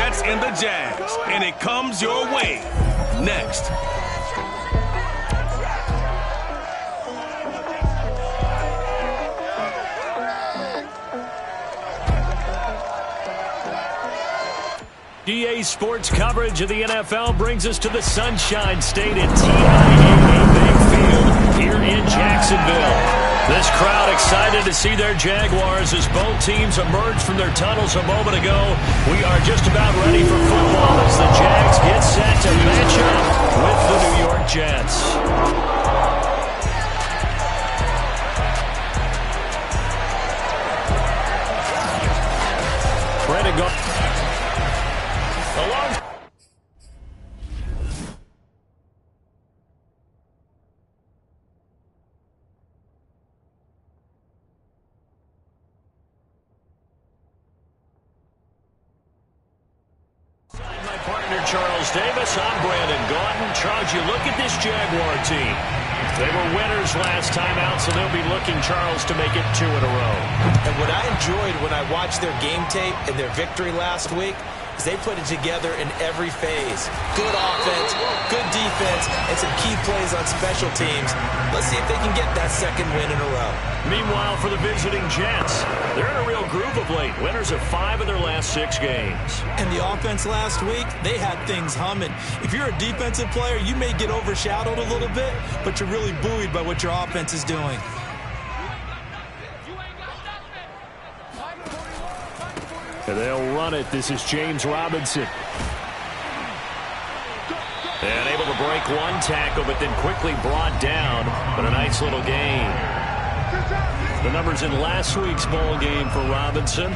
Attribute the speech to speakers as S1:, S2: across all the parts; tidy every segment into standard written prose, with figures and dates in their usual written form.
S1: Jets and the Jags, and it comes your way next.
S2: EA Sports coverage of the NFL brings us to the Sunshine State at TIAA Bank Field here in Jacksonville. This crowd excited to see their Jaguars as both teams emerged from their tunnels a moment ago. We are just about ready for football as the Jags get set to match up with the New York Jets. Ready to go. My partner Charles Davis, I'm Brandon Gaudin. Charles, you look at this Jaguar team. They were winners last time out, so they'll be looking, Charles, to make it 2 in a row.
S3: And what I enjoyed when I watched their game tape and their victory last week is they put it together in every phase. Good offense, good defense, and some key plays on special teams. Let's see if they can get that second win in a row.
S2: Meanwhile, for the visiting Jets, they're in a real groove of late. Winners of 5 of their last 6 games.
S3: And the offense last week, they had things humming. If you're a defensive player, you may get overshadowed a little bit, but you're really buoyed by what your offense is doing.
S2: And they'll run it. This is James Robinson. And able to break one tackle, but then quickly brought down. But a nice little gain. The numbers in last week's bowl game for Robinson.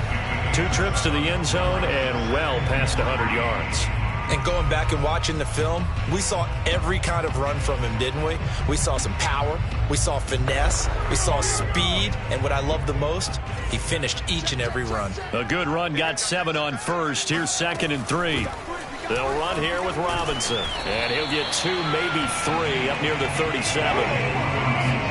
S2: 2 trips to the end zone and well past 100 yards.
S3: And going back and watching the film, we saw every kind of run from him, didn't we? We saw some power, we saw finesse, we saw speed, and what I love the most, he finished each and every run.
S2: A good run, got 7 on first. Here's 2nd and 3. They'll run here with Robinson, and he'll get 2, maybe 3, up near the 37.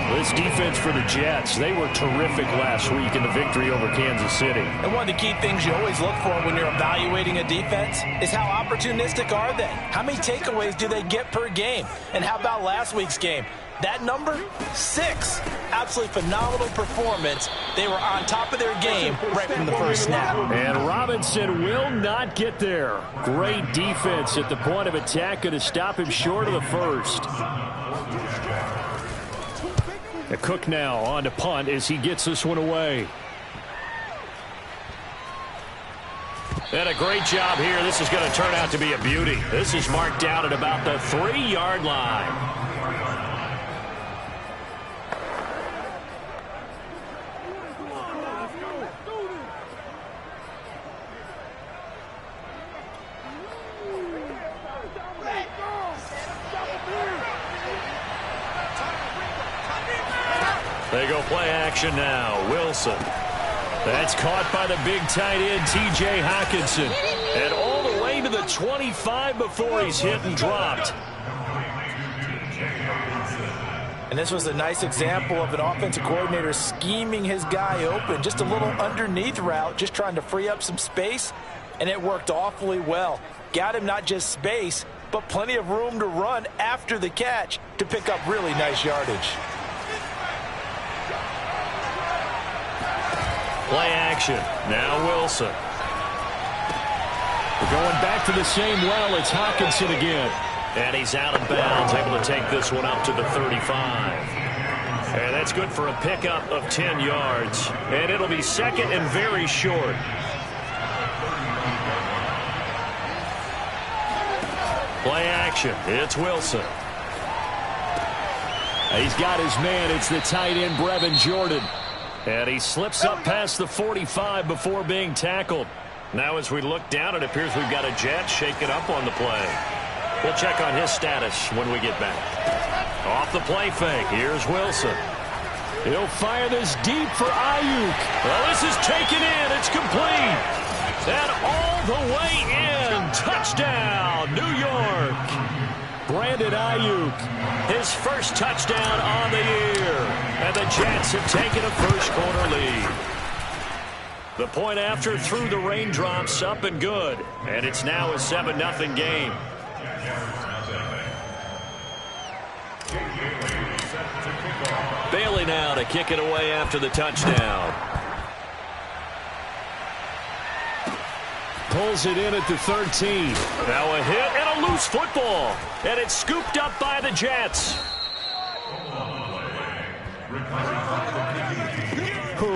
S2: This defense for the Jets, they were terrific last week in the victory over Kansas City.
S3: And one of the key things you always look for when you're evaluating a defense is how opportunistic are they? How many takeaways do they get per game? And how about last week's game? That number, 6. Absolutely phenomenal performance. They were on top of their game right from the first snap.
S2: And Robinson will not get there. Great defense at the point of attack, going to stop him short of the first. The Cook now on to punt as he gets this one away. And a great job here. This is going to turn out to be a beauty. This is marked out at about the 3-yard line. They go play action now. Wilson. That's caught by the big tight end, T.J. Hockenson. And all the way to the 25 before he's hit and dropped.
S3: And this was a nice example of an offensive coordinator scheming his guy open. Just a little underneath route, just trying to free up some space. And it worked awfully well. Got him not just space, but plenty of room to run after the catch to pick up really nice yardage.
S2: Play action. Now Wilson. We're going back to the same well. It's Hockenson again. And he's out of bounds, able to take this one up to the 35. And that's good for a pickup of 10 yards. And it'll be 2nd and very short. Play action. It's Wilson. He's got his man. It's the tight end, Brevin Jordan. And he slips up past the 45 before being tackled. Now as we look down, it appears we've got a Jet shaking up on the play. We'll check on his status when we get back. Off the play fake, here's Wilson. He'll fire this deep for Ayuk. Well, this is taken in. It's complete. And all the way in. Touchdown, New York. Brandon Ayuk, his first touchdown on the year. And the Jets have taken a first-quarter lead. The point after through the raindrops, up and good. And it's now a 7-0 game. Bailey now to kick it away after the touchdown. Pulls it in at the 13. Now a hit and a loose football. And it's scooped up by the Jets.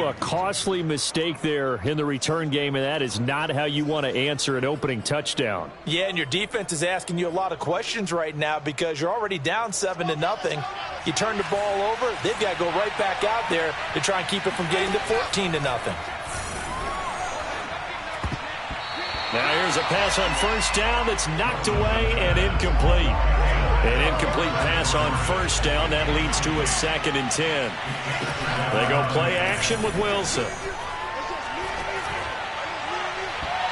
S2: A costly mistake there in the return game, and that is not how you want to answer an opening touchdown.
S3: Yeah, and your defense is asking you a lot of questions right now because you're already down 7-0. You turn the ball over, they've got to go right back out there to try and keep it from getting to 14-0.
S2: Now here's a pass on first down that's knocked away and incomplete. An incomplete pass on first down. That leads to a 2nd and 10. They go play action with Wilson.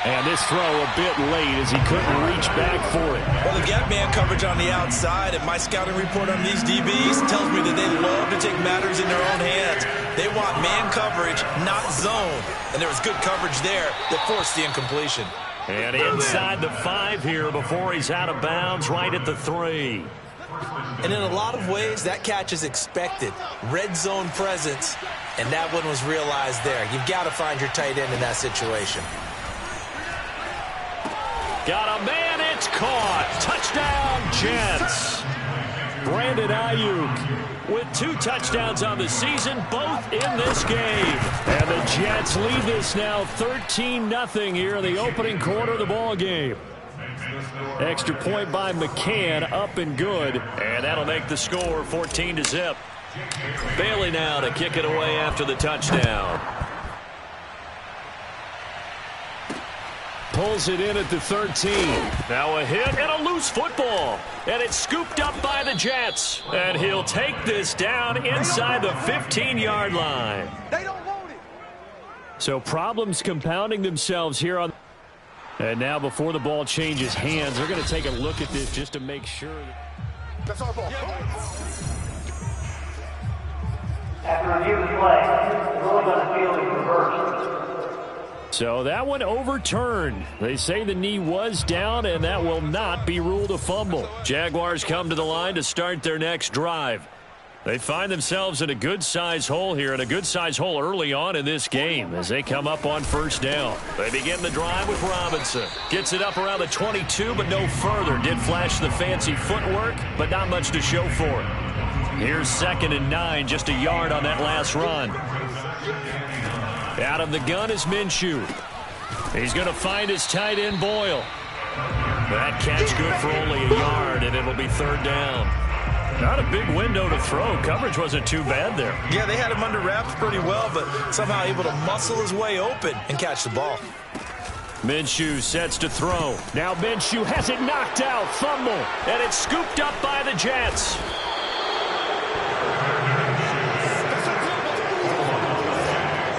S2: And this throw a bit late as he couldn't reach back for it.
S3: Well, they got man coverage on the outside, and my scouting report on these DBs tells me that they love to take matters in their own hands. They want man coverage, not zone. And there was good coverage there that forced the incompletion.
S2: And inside the 5 here before he's out of bounds, right at the 3.
S3: And in a lot of ways, that catch is expected. Red zone presence, and that one was realized there. You've got to find your tight end in that situation.
S2: Got a man, it's caught. Touchdown, Jets. Brandon Ayuk with 2 touchdowns on the season, both in this game. And the Jets lead this now 13-0 here in the opening quarter of the ball game. Extra point by McCann, up and good. And that'll make the score 14-0. Bailey now to kick it away after the touchdown. Pulls it in at the 13. Now a hit and a loose football. And it's scooped up by the Jets. And he'll take this down inside the 15-yard line.
S4: They don't want it.
S2: So problems compounding themselves here on. And now before the ball changes hands, they're going to take a look at this just to make sure.
S4: That's our ball.
S5: After review of the play, the ruling on the field is reversed.
S2: So that one overturned. They say the knee was down, and that will not be ruled a fumble. Jaguars come to the line to start their next drive. They find themselves in a good-size hole here, and a good-size hole early on in this game as they come up on first down. They begin the drive with Robinson. Gets it up around the 22, but no further. Did flash the fancy footwork, but not much to show for it. Here's 2nd and 9, just a yard on that last run. Out of the gun is Minshew. He's going to find his tight end, Boyle. That catch good for only a yard, and it'll be 3rd down. Not a big window to throw. Coverage wasn't too bad there.
S3: Yeah, they had him under wraps pretty well, but somehow able to muscle his way open and catch the ball.
S2: Minshew sets to throw. Now Minshew has it knocked out. Fumble. And it's scooped up by the Jets.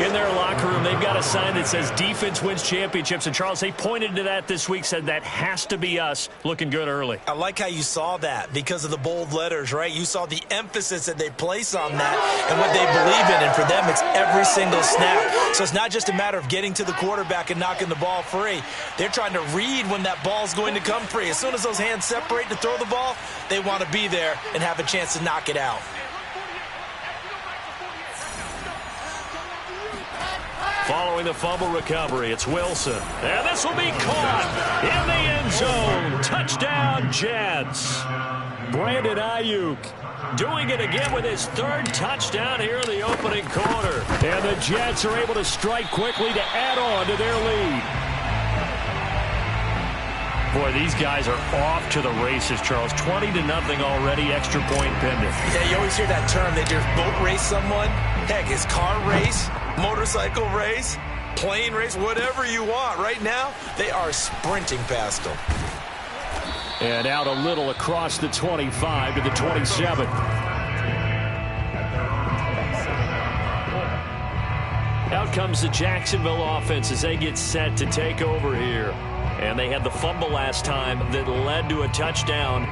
S2: In their locker room, they've got a sign that says defense wins championships. And, Charles, they pointed to that this week, said that has to be us. Looking good early.
S3: I like how you saw that because of the bold letters, right? You saw the emphasis that they place on that and what they believe in. And for them, it's every single snap. So it's not just a matter of getting to the quarterback and knocking the ball free. They're trying to read when that ball's going to come free. As soon as those hands separate to throw the ball, they want to be there and have a chance to knock it out.
S2: Following the fumble recovery, it's Wilson. And this will be caught in the end zone. Touchdown, Jets. Brandon Ayuk doing it again with his 3rd touchdown here in the opening quarter. And the Jets are able to strike quickly to add on to their lead. Boy, these guys are off to the races, Charles. 20-0 already, extra point pending.
S3: Yeah, you always hear that term. They just boat race someone. Heck, it's car race, motorcycle race, plane race, whatever you want. Right now, they are sprinting past them.
S2: And out a little across the 25 to the 27. Out comes the Jacksonville offense as they get set to take over here. And they had the fumble last time that led to a touchdown.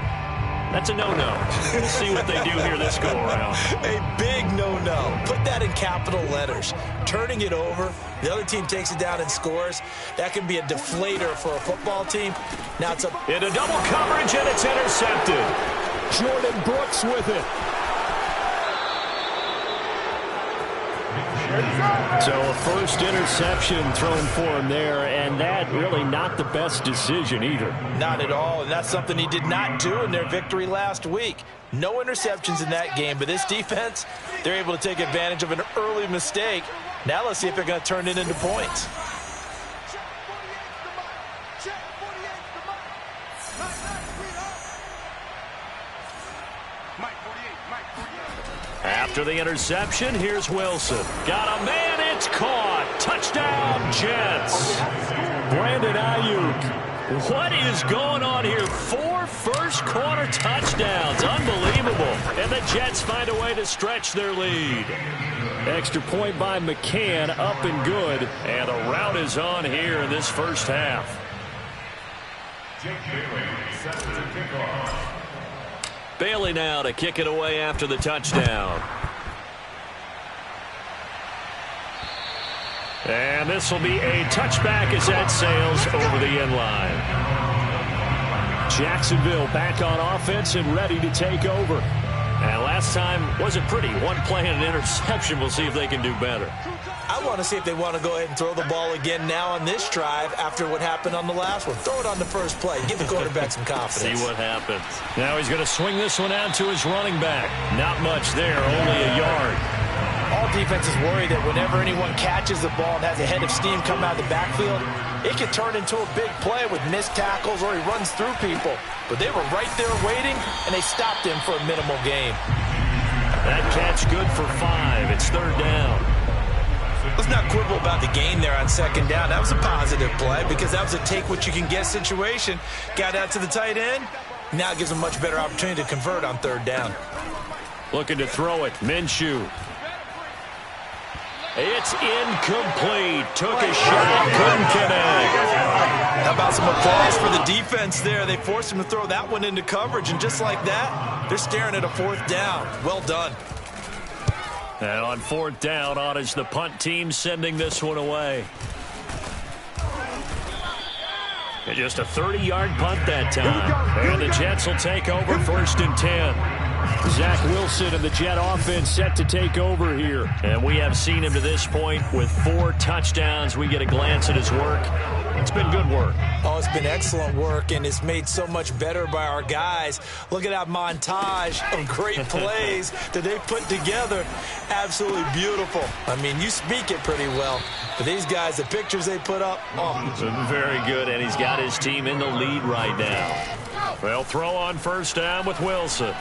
S2: That's a no-no. We'll see what they do here this go-around.
S3: A big no-no. Put that in capital letters. Turning it over, the other team takes it down and scores. That can be a deflator for a football team. Now it's
S2: into double coverage, and it's intercepted.
S6: Jordan Brooks with it. So a first interception thrown for him there, and that really not the best decision either.
S3: Not at all, and that's something he did not do in their victory last week. No interceptions in that game, but this defense, they're able to take advantage of an early mistake. Now let's see if they're going to turn it into points.
S2: After the interception, here's Wilson. Got a man, it's caught. Touchdown, Jets.
S6: Brandon Ayuk.
S2: What is going on here? 4 first-quarter touchdowns. Unbelievable. And the Jets find a way to stretch their lead.
S6: Extra point by McCann, up and good.
S2: And the rout is on here in this first half. Bailey now to kick it away after the touchdown. And this will be a touchback as that sails over the end line.
S6: Jacksonville back on offense and ready to take over.
S2: And last time wasn't pretty. One play and an interception. We'll see if they can do better.
S3: I want to see if they want to go ahead and throw the ball again now on this drive after what happened on the last one. Throw it on the first play. Give the quarterback some confidence.
S2: See what happens. Now he's going to swing this one out to his running back. Not much there, only a yard.
S3: All defenses worry that whenever anyone catches the ball and has a head of steam come out of the backfield, it can turn into a big play with missed tackles or he runs through people. But they were right there waiting, and they stopped him for a minimal gain.
S2: That catch good for 5. It's third down.
S3: Let's not quibble about the gain there on second down. That was a positive play because that was a take-what-you-can-get situation. Got out to the tight end. Now it gives them a much better opportunity to convert on third down.
S2: Looking to throw it. Minshew. It's incomplete. Took a shot. Couldn't connect.
S3: How about some applause for the defense there? They forced him to throw that one into coverage, and just like that, they're staring at a fourth down. Well done.
S2: And on fourth down, on is the punt team sending this one away. And just a 30-yard punt that time. And the Jets will take over first and 10.
S6: Zach Wilson and the Jet offense set to take over here.
S2: And we have seen him to this point with 4 touchdowns. We get a glance at his work. It's been good work.
S3: Oh, it's been excellent work, and it's made so much better by our guys. Look at that montage of great plays that they put together. Absolutely beautiful. I mean, you speak it pretty well. But these guys, the pictures they put up, oh.
S2: Very good, and he's got his team in the lead right now. They'll throw on first down with Wilson.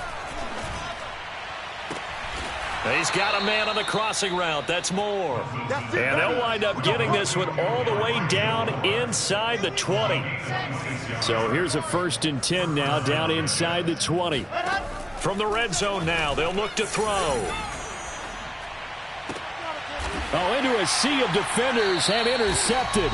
S2: He's got a man on the crossing route. That's Moore. And they'll wind up getting this one all the way down inside the 20.
S6: So here's a first and 10 now, down inside the 20.
S2: From the red zone now, they'll look to throw.
S6: Oh, into a sea of defenders and intercepted.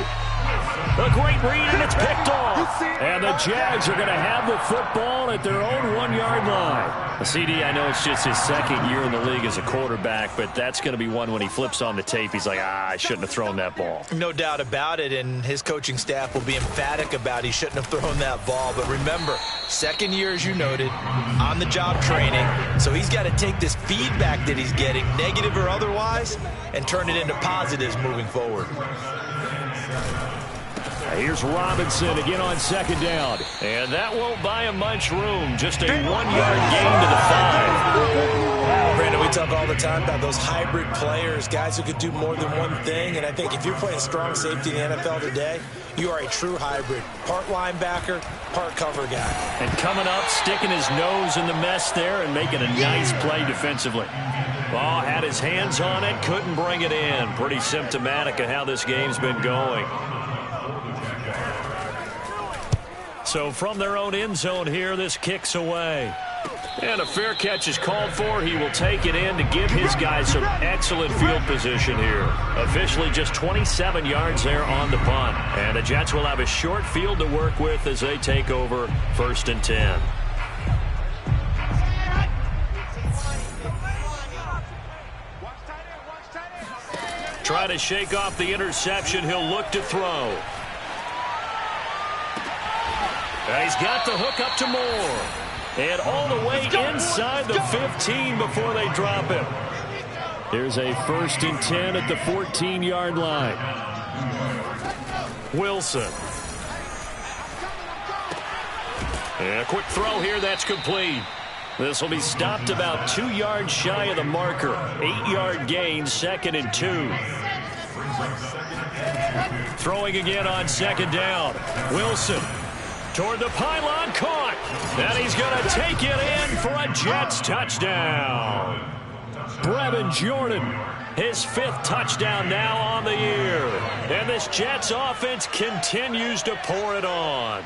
S2: A great read, and it's picked off.
S6: And the Jags are going to have the football at their own 1-yard line.
S2: CD, I know it's just his second year in the league as a quarterback, but that's going to be one when he flips on the tape. He's like, I shouldn't have thrown that ball.
S3: No doubt about it, and his coaching staff will be emphatic about he shouldn't have thrown that ball. But remember, second year, as you noted, on-the-job training. So he's got to take this feedback that he's getting, negative or otherwise, and turn it into positives moving forward.
S6: Here's Robinson again on second down.
S2: And that won't buy him much room. Just a 1-yard gain to the 5.
S3: Brandon, we talk all the time about those hybrid players, guys who could do more than one thing. And I think if you're playing strong safety in the NFL today, you are a true hybrid. Part linebacker, part cover guy.
S2: And coming up, sticking his nose in the mess there and making a nice play defensively. Ball had his hands on it, couldn't bring it in. Pretty symptomatic of how this game's been going. So from their own end zone here, this kicks away. And a fair catch is called for. He will take it in to give his guys some excellent field position here. Officially just 27 yards there on the punt. And the Jets will have a short field to work with as they take over first and 10. Try to shake off the interception. He'll look to throw. And he's got the hook up to Moore. And all the way inside the 15 before they drop him.
S6: Here's a 1st and 10 at the 14-yard line.
S2: Wilson. And a quick throw here. That's complete. This will be stopped about 2 yards shy of the marker. 8-yard gain, 2nd and 2. Throwing again on 2nd down. Wilson toward the pylon, caught. And he's going to take it in for a Jets touchdown. Brevin Jordan, his 5th touchdown now on the year. And this Jets offense continues to pour it on.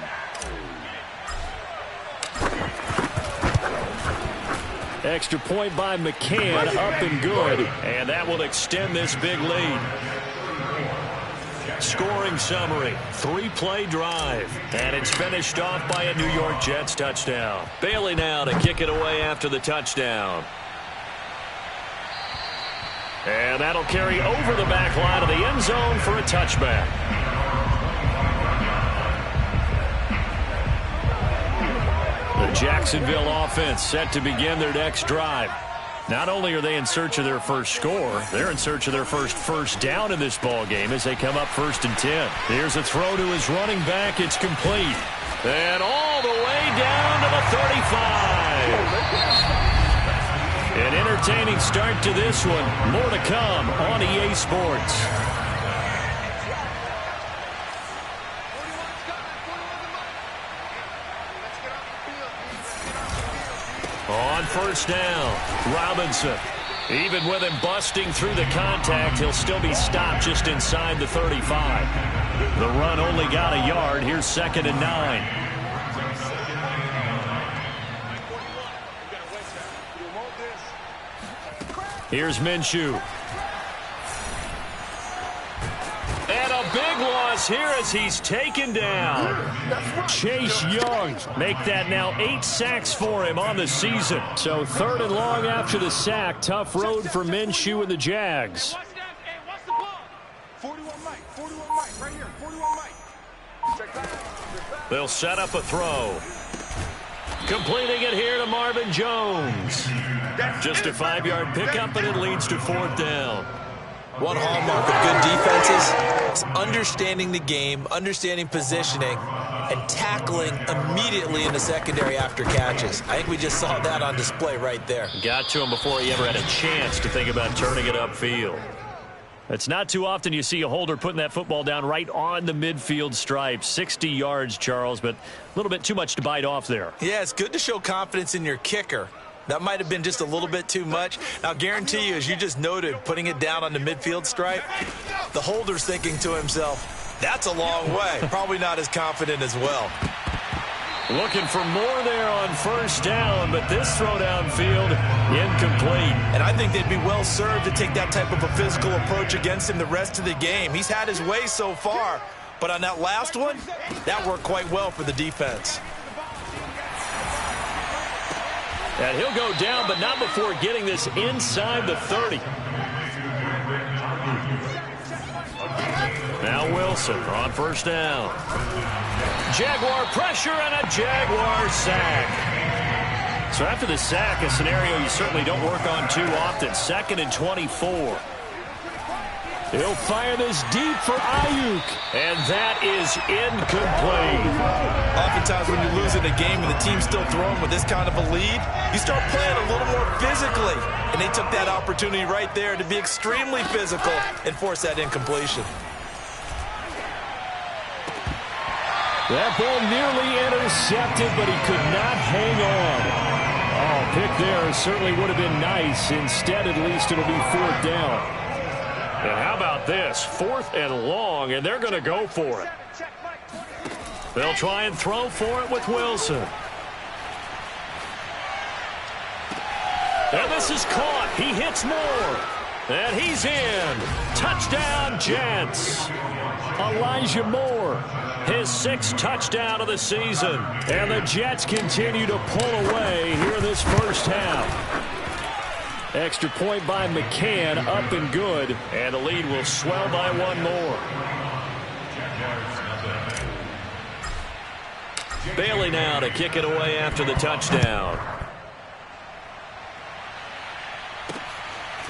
S6: Extra point by McCann, up and good.
S2: And that will extend this big lead. Scoring summary, 3-play drive. And it's finished off by a New York Jets touchdown. Bailey now to kick it away after the touchdown. And that'll carry over the back line of the end zone for a touchback. The Jacksonville offense set to begin their next drive. Not only are they in search of their first score, they're in search of their first down in this ball game as they come up 1st and 10. Here's a throw to his running back. It's complete. And all the way down to the 35. An entertaining start to this one. More to come on EA Sports. On 1st down, Robinson. Even with him busting through the contact, he'll still be stopped just inside the 35. The run only got a yard. Here's 2nd and 9. Here's Minshew. And a big loss here as he's taken down.
S6: Chase Young.
S2: Make that now 8 sacks for him on the season.
S6: So 3rd and long after the sack. Tough road for Minshew and the Jags.
S4: 41 Mike, 41 Mike, right here, 41 Mike.
S2: They'll set up a throw. Completing it here to Marvin Jones. Just a 5-yard pickup, and it leads to 4th down.
S3: One hallmark of good defenses is understanding the game, understanding positioning, and tackling immediately in the secondary after catches. I think we just saw that on display right there.
S2: Got to him before he ever had a chance to think about turning it upfield. It's not too often you see a holder putting that football down right on the midfield stripe. 60 yards, Charles, but a little bit too much to bite off there.
S3: Yeah, it's good to show confidence in your kicker. That might have been just a little bit too much. Now, guarantee you, as you just noted, putting it down on the midfield stripe, the holder's thinking to himself, that's a long way. Probably not as confident as well.
S2: Looking for more there on 1st down, but this throw downfield incomplete.
S3: And I think they'd be well served to take that type of a physical approach against him the rest of the game. He's had his way so far, but on that last one, that worked quite well for the defense.
S2: And he'll go down, but not before getting this inside the 30. Now Wilson on 1st down. Jaguar pressure and a Jaguar sack. So after the sack, a scenario you certainly don't work on too often. 2nd and 24. He'll fire this deep for Ayuk. And that is incomplete.
S3: Oftentimes when you lose in a game and the team's still throwing with this kind of a lead, you start playing a little more physically. And they took that opportunity right there to be extremely physical and force that incompletion.
S6: That ball nearly intercepted, but he could not hang on. Oh, pick there certainly would have been nice. Instead, at least it'll be 4th down.
S2: And how about this? 4th and long, and they're going to go for it. They'll try and throw for it with Wilson. And this is caught. He hits Moore. And he's in. Touchdown, Jets.
S6: Elijah Moore.
S2: His 6th touchdown of the season. And the Jets continue to pull away here in this 1st half.
S6: Extra point by McCann, up and good.
S2: And the lead will swell by one more. Bailey now to kick it away after the touchdown.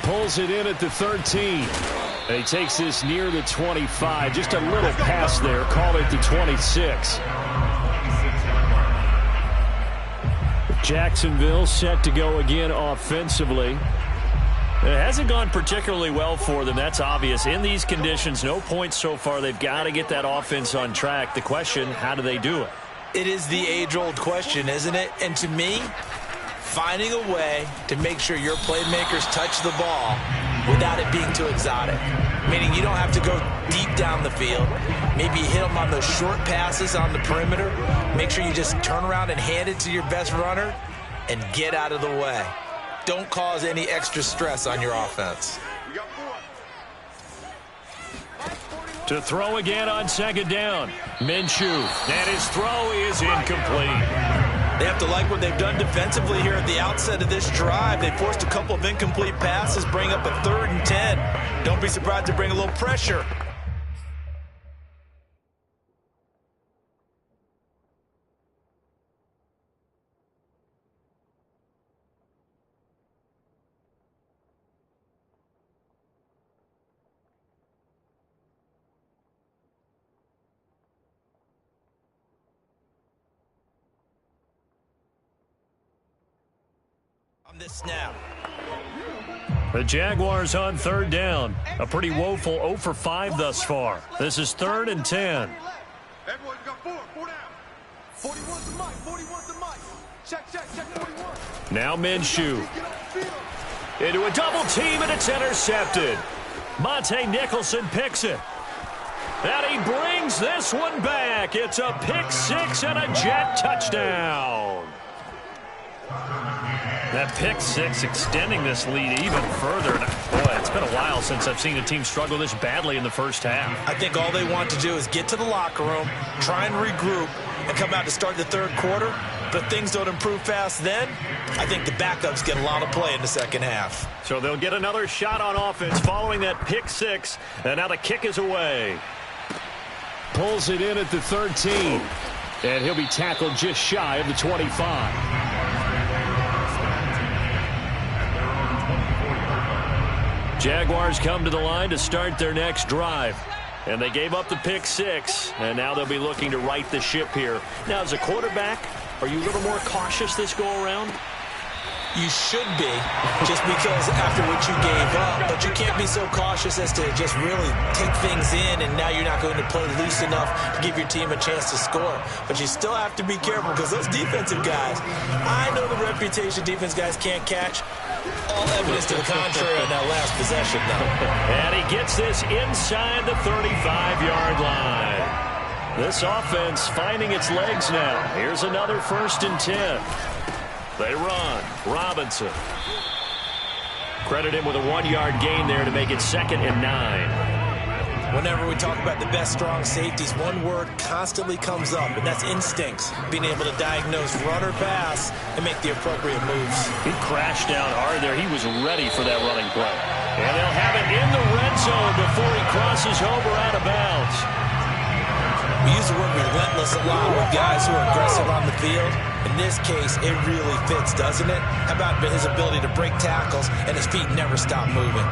S6: Pulls it in at the 13. And he takes this near the 25. Just a little pass there. Called it the 26. Jacksonville set to go again offensively.
S2: It hasn't gone particularly well for them. That's obvious. In these conditions, no points so far. They've got to get that offense on track. The question, how do they do it?
S3: It is the age-old question, isn't it? And to me, finding a way to make sure your playmakers touch the ball without it being too exotic. Meaning you don't have to go deep down the field. Maybe you hit them on those short passes on the perimeter. Make sure you just turn around and hand it to your best runner and get out of the way. Don't cause any extra stress on your offense.
S2: To throw again on second down. Minshew. And his throw is incomplete.
S3: They have to like what they've done defensively here at the outset of this drive. They forced a couple of incomplete passes, bring up a 3rd and 10. Don't be surprised to bring a little pressure. On this snap.
S2: The Jaguars on 3rd down. A pretty woeful 0 for 5 thus far. This is 3rd and 10.
S4: Everyone got 4 down. 41's the mic, 41's the mic. Check 41.
S2: Now Minshew. Into a double team, and it's intercepted. Monte Nicholson picks it. And he brings this one back. It's a pick 6 and a Jet touchdown. That pick 6 extending this lead even further. And boy, it's been a while since I've seen a team struggle this badly in the first half.
S3: I think all they want to do is get to the locker room, try and regroup, and come out to start the 3rd quarter. But things don't improve fast then. I think the backups get a lot of play in the second half.
S2: So they'll get another shot on offense following that pick 6. And now the kick is away.
S6: Pulls it in at the 13. And he'll be tackled just shy of the 25.
S2: Jaguars come to the line to start their next drive. And they gave up the pick 6, and now they'll be looking to right the ship here. Now, as a quarterback, are you a little more cautious this go-around?
S3: You should be, just because after what you gave up. But you can't be so cautious as to just really take things in, and now you're not going to play loose enough to give your team a chance to score. But you still have to be careful, because those defensive guys, I know the reputation defense guys can't catch. All evidence to the contrary on that last possession, though.
S2: And he gets this inside the 35-yard line. This offense finding its legs now. Here's another 1st and 10. They run. Robinson. Credit him with a 1-yard gain there to make it 2nd and 9.
S3: Whenever we talk about the best strong safeties, one word constantly comes up, and that's instincts. Being able to diagnose run or pass and make the appropriate moves.
S2: He crashed down hard there. He was ready for that running play. And they'll have it in the red zone before he crosses over out of bounds.
S3: We use the word relentless a lot with guys who are aggressive on the field. In this case, it really fits, doesn't it? How about his ability to break tackles and his feet never stop moving?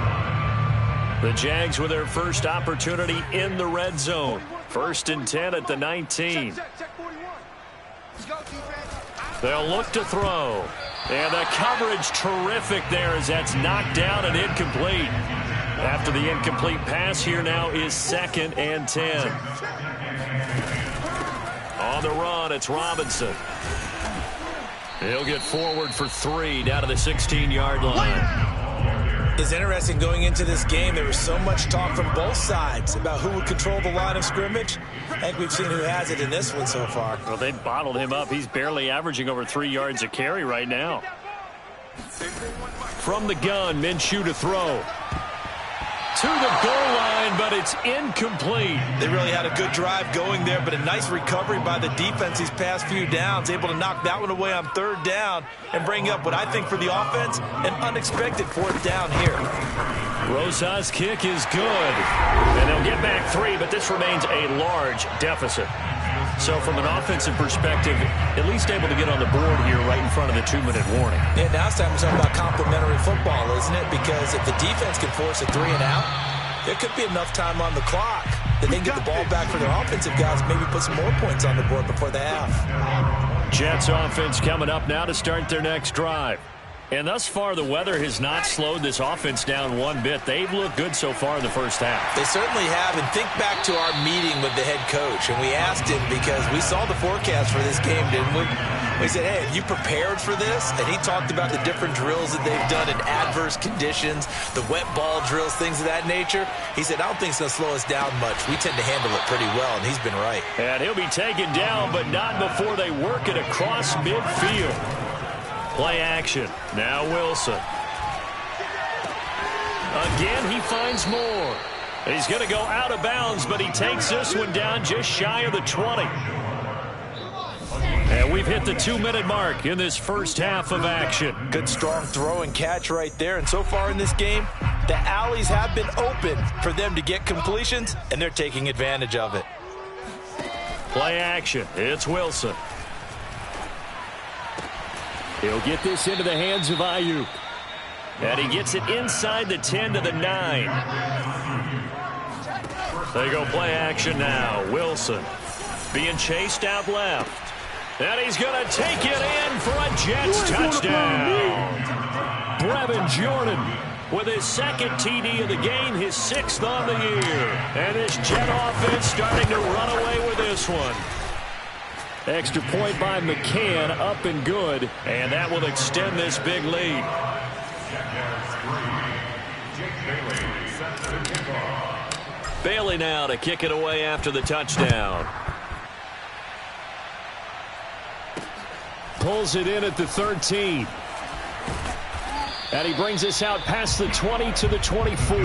S2: The Jags with their first opportunity in the red zone. 1st and 10 at the 19. They'll look to throw. And the coverage terrific there as that's knocked down and incomplete. After the incomplete pass, here now is 2nd and 10. On the run, it's Robinson. He'll get forward for 3 down to the 16-yard line.
S3: It's interesting going into this game. There was so much talk from both sides about who would control the line of scrimmage. I think we've seen who has it in this one so far.
S2: Well, they bottled him up. He's barely averaging over 3 yards a carry right now. From the gun, Minshew to throw. to the goal line, but it's incomplete.
S3: They really had a good drive going there, but a nice recovery by the defense these past few downs, able to knock that one away on 3rd down and bring up what I think for the offense, an unexpected 4th down here.
S2: Rosas' kick is good, and they'll get back 3, but this remains a large deficit. So from an offensive perspective, at least able to get on the board here right in front of the 2-minute warning.
S3: Yeah, now it's time to talk about complementary football, isn't it? Because if the defense can force a 3 and out, there could be enough time on the clock that they can get the ball back for their offensive guys, maybe put some more points on the board before the half.
S2: Jets offense coming up now to start their next drive. And thus far, the weather has not slowed this offense down one bit. They've looked good so far in the first half.
S3: They certainly have. And think back to our meeting with the head coach. And we asked him because we saw the forecast for this game, didn't we? We said, hey, have you prepared for this? And he talked about the different drills that they've done in adverse conditions, the wet ball drills, things of that nature. He said, I don't think it's going to slow us down much. We tend to handle it pretty well, and he's been right.
S2: And he'll be taken down, but not before they work it across midfield. Play action. Now Wilson. Again, he finds more. He's going to go out of bounds, but he takes this one down just shy of the 20. And we've hit the 2-minute mark in this first half of action.
S3: Good strong throw and catch right there. And so far in this game, the alleys have been open for them to get completions, and they're taking advantage of it.
S2: Play action. It's Wilson.
S6: He'll get this into the hands of Ayuk.
S2: And he gets it inside the 10 to the 9. They go play action now. Wilson being chased out left. And he's going to take it in for a Jets touchdown. Brevin Jordan with his 2nd TD of the game, his 6th on the year. And this Jet offense starting to run away with this one.
S6: Extra point by McCann, up and good.
S2: And that will extend this big lead. Bailey now to kick it away after the touchdown.
S6: Pulls it in at the 13. And he brings us out past the 20 to the 24.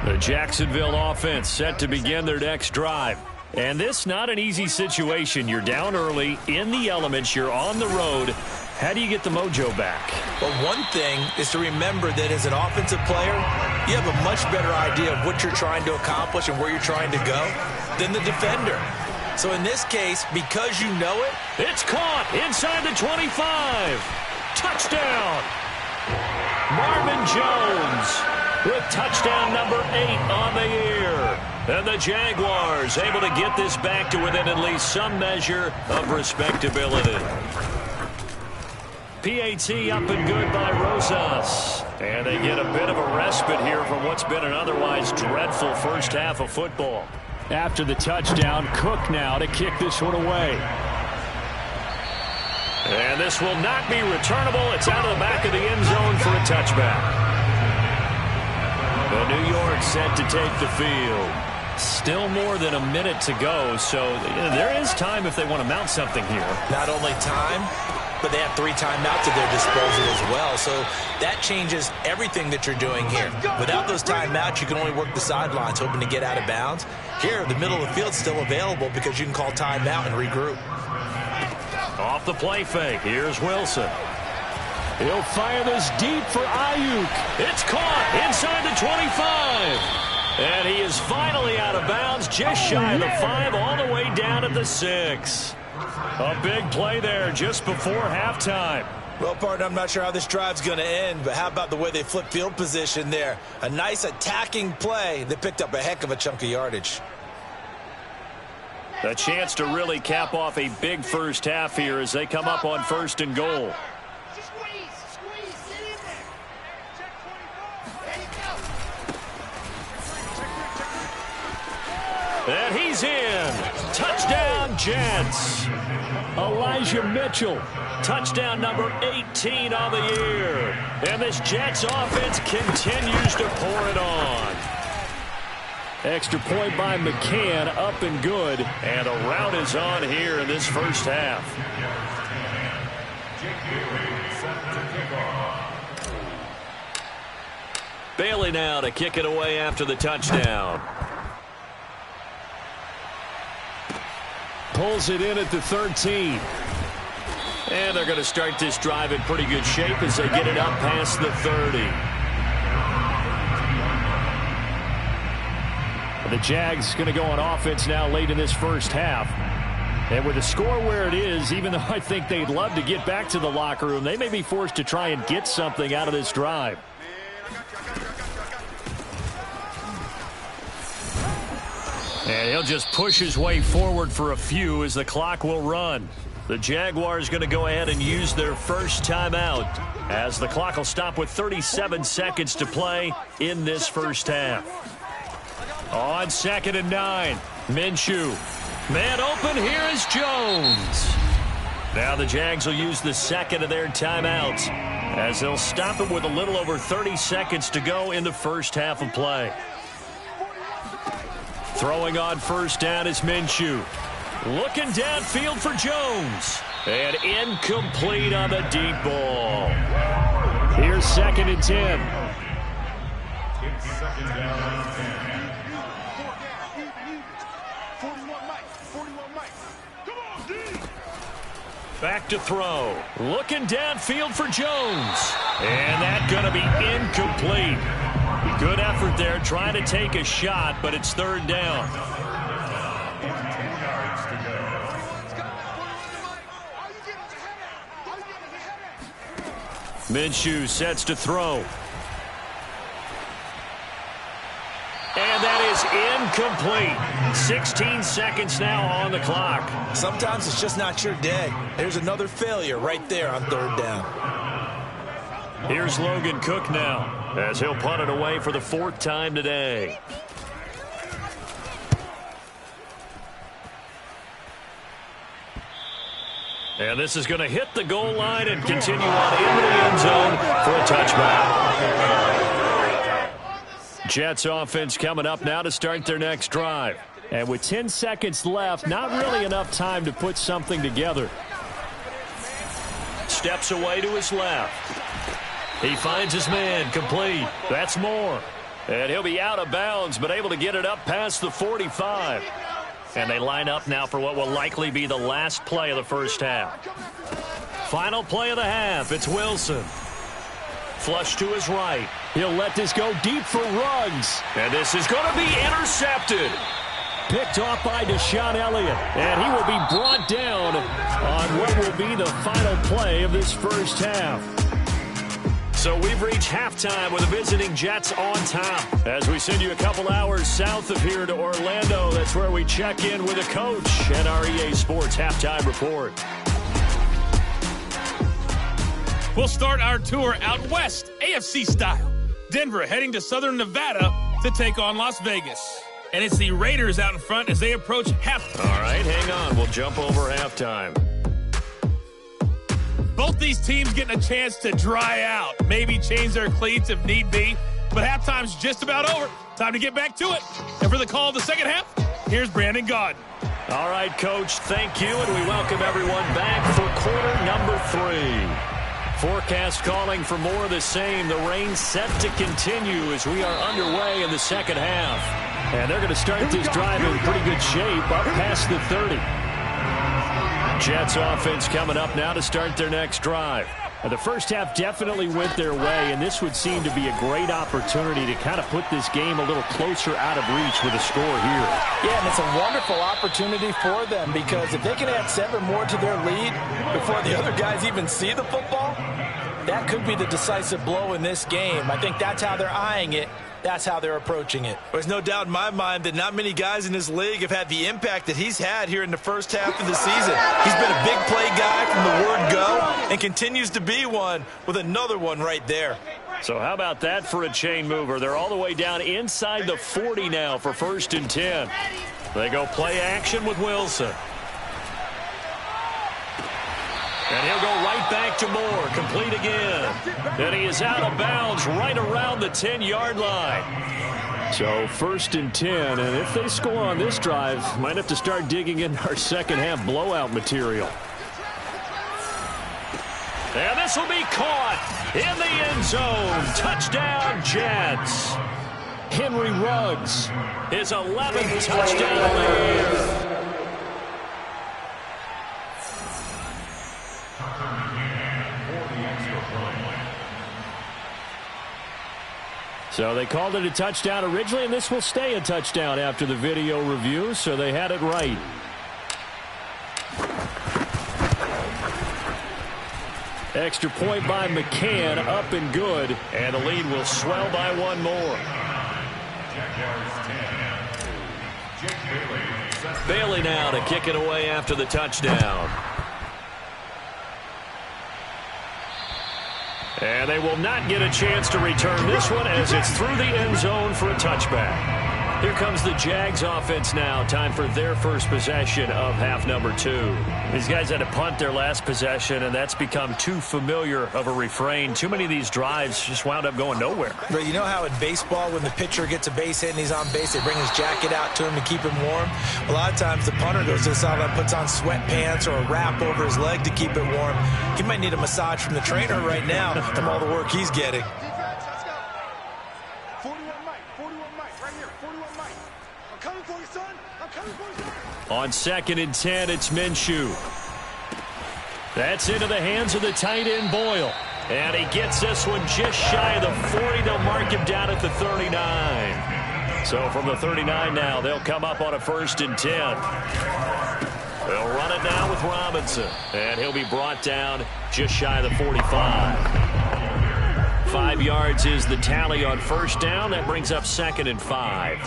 S2: The Jacksonville offense set to begin their next drive. And this not an easy situation. You're down early, in the elements, you're on the road. How do you get the mojo back?
S3: Well, one thing is to remember that as an offensive player, you have a much better idea of what you're trying to accomplish and where you're trying to go than the defender. So in this case, because you know it,
S2: it's caught inside the 25. Touchdown. Marvin Jones with touchdown number 8 on the year. And the Jaguars able to get this back to within at least some measure of respectability. PAT up and good by Rosas. And they get a bit of a respite here from what's been an otherwise dreadful first half of football.
S6: After the touchdown, Cook now to kick this one away.
S2: And this will not be returnable. It's out of the back of the end zone for a touchback. But New York set to take the field. Still more than a minute to go, so there is time if they want to mount something here.
S3: Not only time, but they have 3 timeouts at their disposal as well. So that changes everything that you're doing here. Without those timeouts, you can only work the sidelines, hoping to get out of bounds. Here, the middle of the field is still available because you can call timeout and regroup.
S2: Off the play fake, here's Wilson.
S6: He'll fire this deep for Ayuk.
S2: It's caught inside the 25. And he is finally out of bounds, just shy of the 5, all the way down at the 6. A big play there just before halftime.
S3: Well, partner, I'm not sure how this drive's going to end, but how about the way they flip field position there? A nice attacking play that picked up a heck of a chunk of yardage.
S2: A chance to really cap off a big first half here as they come up on 1st and goal. And he's in. Touchdown, Jets.
S6: Elijah Mitchell.
S2: Touchdown number 18 on the year. And this Jets offense continues to pour it on.
S6: Extra point by McCann, up and good.
S2: And a rout is on here in this first half. Bailey now to kick it away after the touchdown.
S6: Pulls it in at the 13.
S2: And they're going to start this drive in pretty good shape as they get it up past the 30.
S6: The Jags going to go on offense now late in this first half. And with the score where it is, even though I think they'd love to get back to the locker room, they may be forced to try and get something out of this drive.
S2: And he'll just push his way forward for a few as the clock will run. The Jaguars going to go ahead and use their first timeout as the clock will stop with 37 seconds to play in this first half. On 2nd and 9, Minshew. Man open, here is Jones. Now the Jags will use the second of their timeouts as they'll stop it with a little over 30 seconds to go in the first half of play. Throwing on first down is Minshew. Looking downfield for Jones. And incomplete on the deep ball.
S6: Here's 2nd and 10.
S4: It's 2nd down and 10. 41 Mike. 41 Mike. Come on, D.
S2: Back to throw. Looking downfield for Jones. And that's going to be incomplete. Good effort there trying to take a shot, but it's 3rd down. Minshew sets to throw. And that is incomplete. 16 seconds now on the clock.
S3: Sometimes it's just not your day. There's another failure right there on 3rd down.
S2: Here's Logan Cook now as he'll punt it away for the 4th time today. And this is going to hit the goal line and continue on into the end zone for a touchback. Jets offense coming up now to start their next drive.
S6: And with 10 seconds left, not really enough time to put something together.
S2: Steps away to his left. He finds his man, complete. That's Moore. And he'll be out of bounds, but able to get it up past the 45. And they line up now for what will likely be the last play of the first half. Final play of the half, it's Wilson. Flush to his right.
S6: He'll let this go deep for Ruggs.
S2: And this is going to be intercepted.
S6: Picked off by Deshaun Elliott. And he will be brought down on what will be the final play of this first half.
S2: So we've reached halftime with the visiting Jets on top. As we send you a couple hours south of here to Orlando, that's where we check in with the coach and our EA Sports Halftime Report.
S1: We'll start our tour out west, AFC style. Denver heading to Southern Nevada to take on Las Vegas. And it's the Raiders out in front as they approach halftime.
S2: All right, hang on. We'll jump over halftime.
S1: Both these teams getting a chance to dry out, maybe change their cleats if need be. But halftime's just about over. Time to get back to it. And for the call of the second half, here's Brandon Gaudin.
S2: All right, Coach, thank you, and we welcome everyone back for quarter number 3. Forecast calling for more of the same. The rain set to continue as we are underway in the second half.
S6: And they're going to start this drive in pretty good shape up past the 30.
S2: Jets offense coming up now to start their next drive.
S6: The first half definitely went their way, and this would seem to be a great opportunity to kind of put this game a little closer out of reach with a score here.
S3: Yeah, and it's a wonderful opportunity for them because if they can add 7 more to their lead before the other guys even see the football, that could be the decisive blow in this game. I think that's how they're eyeing it. That's how they're approaching it.
S7: There's no doubt in my mind that not many guys in this league have had the impact that he's had here in the first half of the season. He's been a big play guy from the word go and continues to be one with another one right there.
S2: So how about that for a chain mover? They're all the way down inside the 40 now for 1st and 10. They go play action with Wilson. And he'll go right back to Moore, complete again. And he is out of bounds right around the 10-yard line.
S6: So 1st and 10, and if they score on this drive, might have to start digging in our second half blowout material. And this will be caught in the end zone. Touchdown, Jets. Henry Ruggs, his 11th touchdown of the year. So they called it a touchdown originally, and this will stay a touchdown after the video review, so they had it right. Extra point by McCann, up and good, and the lead will swell by one more. Bailey now to kick it away after the touchdown. And they will not get a chance to return this one as it's through the end zone for a touchback. Here comes the Jags offense now. Time for their first possession of half number 2. These guys had to punt their last possession, and that's become too familiar of a refrain. Too many of these drives just wound up going nowhere.
S3: But you know how in baseball, when the pitcher gets a base hit and he's on base, they bring his jacket out to him to keep him warm? A lot of times the punter goes to the sideline, puts on sweatpants or a wrap over his leg to keep it warm. He might need a massage from the trainer right now from all the work he's getting.
S6: On 2nd and 10, it's Minshew. That's into the hands of the tight end, Boyle. And he gets this one just shy of the 40. They'll mark him down at the 39. So from the 39 now, they'll come up on a 1st and 10. They'll run it now with Robinson. And he'll be brought down just shy of the 45. 5 yards is the tally on 1st down. That brings up 2nd and 5.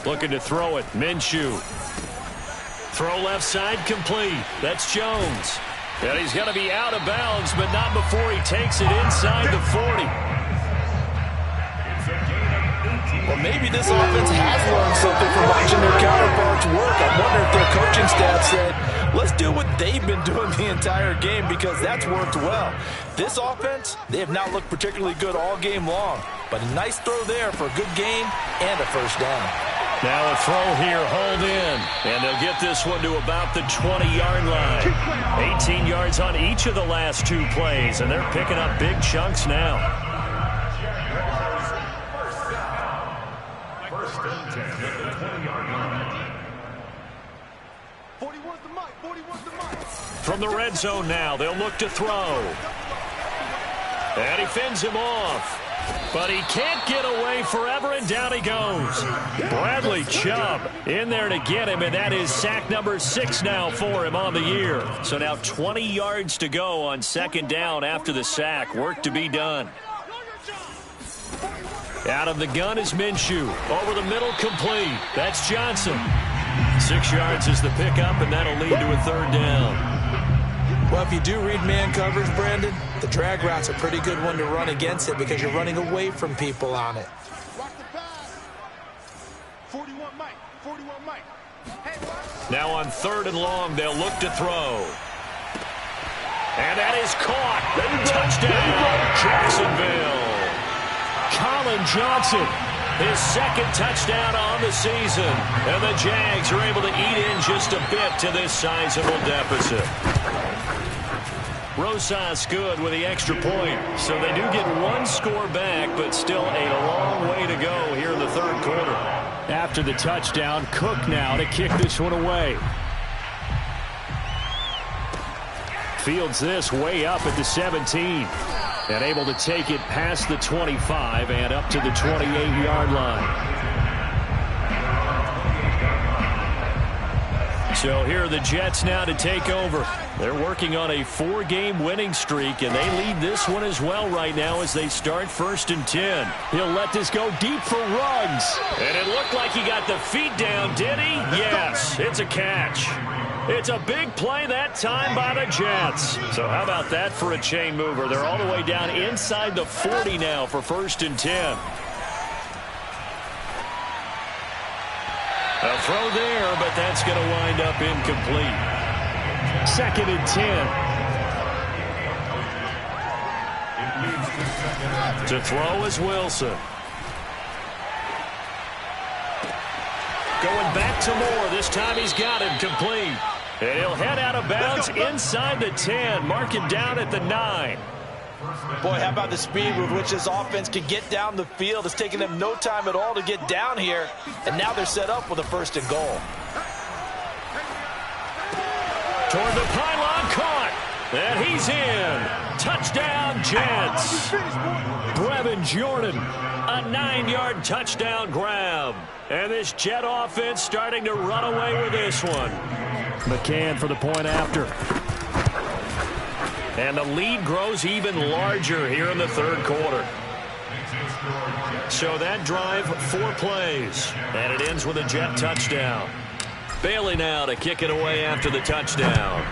S6: Looking to throw it. Minshew. Throw left side complete. That's Jones. And he's going to be out of bounds, but not before he takes it inside the 40.
S3: Well, maybe this offense has learned something from watching their counterparts work. I wonder if their coaching staff said, let's do what they've been doing the entire game, because that's worked well. This offense, they have not looked particularly good all game long, but a nice throw there for a good gain and a 1st down.
S6: Now a throw here, hold in, and they'll get this one to about the 20-yard line. 18 yards on each of the last 2 plays, and they're picking up big chunks now. From the red zone now, they'll look to throw. And he fends him off. But he can't get away forever, and down he goes. Bradley Chubb in there to get him, and that is sack number 6 now for him on the year. So now 20 yards to go on 2nd down after the sack. Work to be done. Out of the gun is Minshew. Over the middle, complete. That's Johnson. 6 yards is the pickup, and that'll lead to a 3rd down.
S3: Well, if you do read man coverage, Brandon, the drag route's a pretty good one to run against it because you're running away from people on it.
S4: 41 Mike. 41 Mike.
S6: Now on 3rd and long, they'll look to throw. And that is caught. Touchdown, Jacksonville. Colin Johnson, his 2nd touchdown on the season. And the Jags are able to eat in just a bit to this sizable deficit. Rosas good with the extra point. So they do get 1 score back, but still a long way to go here in the 3rd quarter. After the touchdown, Cook now to kick this one away. Fields this way up at the 17. And able to take it past the 25 and up to the 28-yard line. So here are the Jets now to take over. They're working on a 4-game winning streak, and they lead this one as well right now as they start 1st and 10. He'll let this go deep for Ruggs. And it looked like he got the feet down, did he? Yes, it's a catch. It's a big play that time by the Jets. So how about that for a chain mover? They're all the way down inside the 40 now for 1st and 10. A throw there, but that's going to wind up incomplete. 2nd and 10. To throw is Wilson. Going back to Moore. This time he's got him complete. And he'll head out of bounds inside the 10. Mark him down at the 9.
S3: Boy, how about the speed with which this offense can get down the field? It's taking them no time at all to get down here. And now they're set up with a 1st and goal.
S6: Toward the pylon, caught. And he's in. Touchdown, Jets. Brevin Jordan, a 9-yard touchdown grab. And this Jet offense starting to run away with this one. McCann for the point after. And the lead grows even larger here in the 3rd quarter. So that drive, 4 plays. And it ends with a Jet touchdown. Bailey now to kick it away after the touchdown.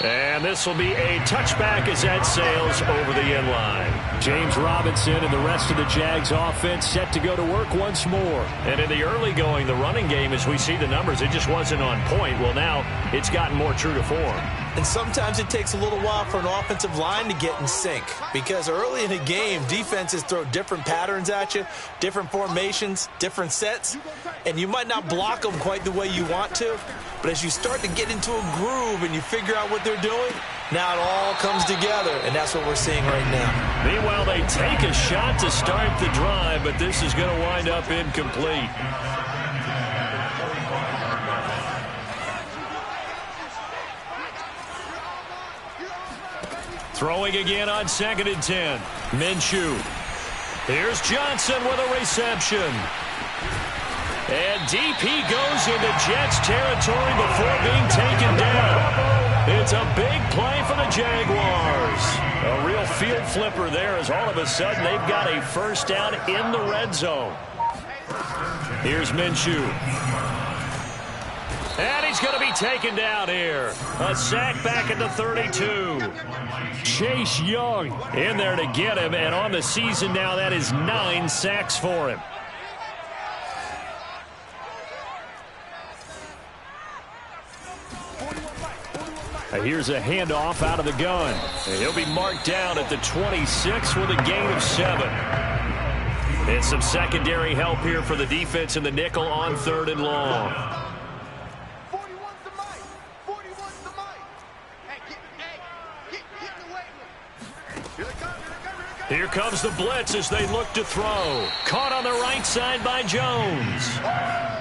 S6: And this will be a touchback as that sails over the end line. James Robinson and the rest of the Jags offense set to go to work once more. And in the early going, the running game, as we see the numbers, it just wasn't on point. Well, now it's gotten more true to form.
S3: And sometimes it takes a little while for an offensive line to get in sync, because early in the game, defenses throw different patterns at you, different formations, different sets, and you might not block them quite the way you want to. But as you start to get into a groove and you figure out what they're doing, now it all comes together, and that's what we're seeing right now.
S6: Meanwhile, they take a shot to start the drive, but this is going to wind up incomplete. Throwing again on 2nd and 10. Minshew. Here's Johnson with a reception. And deep he goes into Jets territory before being taken down. It's a big play for the Jaguars. A real field flipper there, as all of a sudden they've got a 1st down in the red zone. Here's Minshew. And he's going to be taken down here. A sack back at the 32. Chase Young in there to get him, and on the season now that is 9 sacks for him. Here's a handoff out of the gun. And he'll be marked down at the 26 with a gain of 7. And some secondary help here for the defense in the nickel on 3rd and long.
S4: 41's the mic. 41's the mic. Hey, get away with it. Here they come.
S6: Here comes the blitz as they look to throw. Caught on the right side by Jones.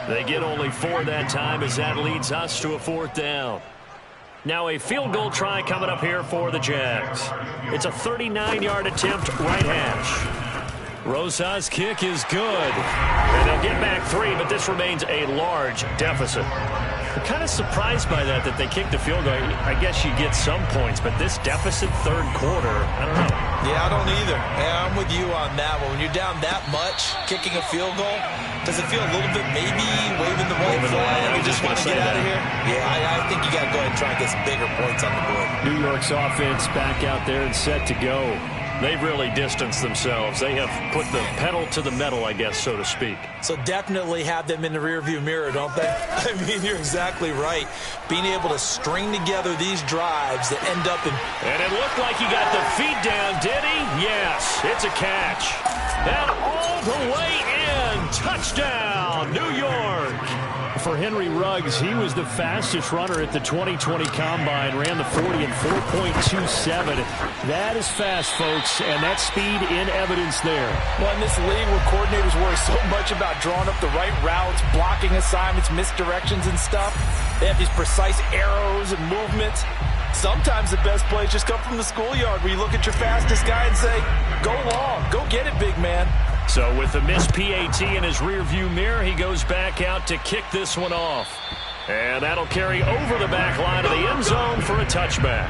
S6: They get only 4 that time as that leads us to a 4th down. Now a field goal try coming up here for the Jags. It's a 39-yard attempt right hash. Rosa's kick is good. And they'll get back 3, but this remains a large deficit. I'm kind of surprised by that they kicked the field goal. I guess you get some points, but this deficit 3rd quarter, I don't know.
S3: Yeah, I don't either. Yeah, I'm with you on that one. When you're down that much, kicking a field goal, does it feel a little bit maybe waving the white flag? You just want to get out of here? Yeah, I think you got to go ahead and try and get some bigger points on the board.
S6: New York's offense back out there and set to go. They've really distanced themselves. They have put the pedal to the metal, I guess, so to speak.
S3: So definitely have them in the rearview mirror, don't they? I mean, you're exactly right. Being able to string together these drives that end up in...
S6: And it looked like he got the feet down, did he? Yes, it's a catch. And all the way in. Touchdown, New York. For Henry Ruggs, he was the fastest runner at the 2020 Combine, ran the 40 in 4.27. That is fast, folks, and that speed in evidence there.
S3: Well, in this league where coordinators worry so much about drawing up the right routes, blocking assignments, misdirections and stuff, they have these precise arrows and movements. Sometimes the best plays just come from the schoolyard where you look at your fastest guy and say, go long, go get it, big man.
S6: So with the missed PAT in his rearview mirror, he goes back out to kick this one off. And that'll carry over the back line of the end zone for a touchback.